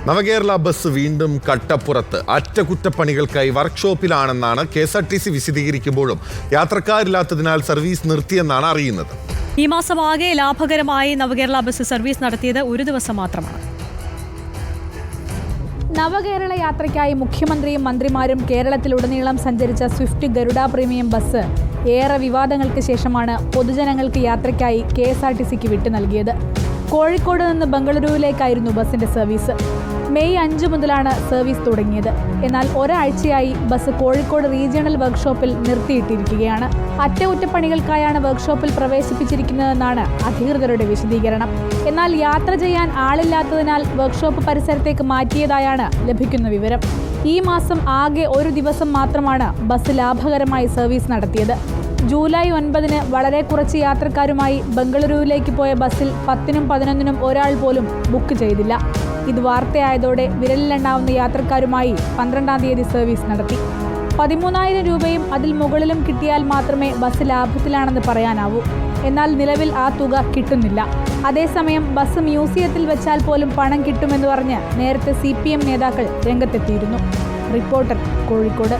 നവകേരള bus വീണ്ടും കട്ടപ്പുറത്ത്. അറ്റകുറ്റപ്പണികൾക്കായി വർക്ക്ഷോപ്പിലാണെന്നാണ് KSRTC വിശദീകരിക്കുമ്പോഴും യാത്രക്കാരില്ലാത്തതിനാൽ service നിർത്തിയെന്നാണ് അറിയുന്നത്. ഈ മാസം ആകെ ലാഭകരമായി നവകേരള ബസ് സർവീസ് നടത്തിയത് ഒരു ദിവസം മാത്രമാണ്. നവകേരള യാത്രയ്ക്കായി മുഖ്യമന്ത്രിയും മന്ത്രിമാരും കേരളത്തിലുടനീളം സഞ്ചരിച്ച സ്വിഫ്റ്റ് ഗരുഡ പ്രീമിയം ബസ് ഏറെ വിവാദങ്ങൾക്ക് ശേഷമാണ് പൊതുജനങ്ങൾക്ക് യാത്രയ്ക്കായി KSRTCക്ക് വിട്ടു നൽകിയത്. കോഴിക്കോട് നിന്ന് ബംഗളൂരുവിലേക്കായിരുന്നു ബസിന്റെ സർവീസ്. മെയ് 5 മുതലാണ് സർവീസ് തുടങ്ങിയത്. എന്നാൽ ഒരാഴ്ചയായി ബസ് കോഴിക്കോട് റീജിയണൽ വർക്ക്ഷോപ്പിൽ നിർത്തിയിട്ടിരിക്കുകയാണ്. അറ്റകുറ്റപ്പണികൾക്കായാണ് വർക്ക്ഷോപ്പിൽ പ്രവേശിപ്പിച്ചിരിക്കുന്നതെന്നാണ് അധികൃതരുടെ വിശദീകരണം. എന്നാൽ യാത്ര ചെയ്യാൻ ആളില്ലാത്തതിനാൽ വർക്ക്ഷോപ്പ് പരിസരത്തേക്ക് മാറ്റിയതായാണ് ലഭിക്കുന്ന വിവരം. ഈ മാസം ആകെ ഒരു ദിവസം മാത്രമാണ് ബസ് ലാഭകരമായി സർവീസ് നടത്തിയത്. ജൂലൈ 9 വളരെ കുറച്ച് യാത്രക്കാരുമായി ബംഗളൂരുവിലേക്ക് പോയ ബസ്സിൽ 10-നും 11-നും ഒരാൾ പോലും ബുക്ക് ചെയ്തില്ല. ഇത് വാർത്തയായതോടെ വിരലിലെണ്ണാവുന്ന യാത്രക്കാരുമായി 12-ാം തീയതി സർവീസ് നടത്തി. 13,000 രൂപയും അതിൽ മുകളിലും കിട്ടിയാൽ മാത്രമേ ബസ് ലാഭത്തിലാണെന്ന് പറയാനാവൂ. എന്നാൽ നിലവിൽ ആ തുക കിട്ടുന്നില്ല. അതേസമയം ബസ് മ്യൂസിയത്തിൽ വെച്ചാൽ പോലും പണം കിട്ടുമെന്ന് പറഞ്ഞ് നേരത്തെ CPM നേതാക്കൾ രംഗത്തെത്തിയിരുന്നു. റിപ്പോർട്ടർ, കോഴിക്കോട്.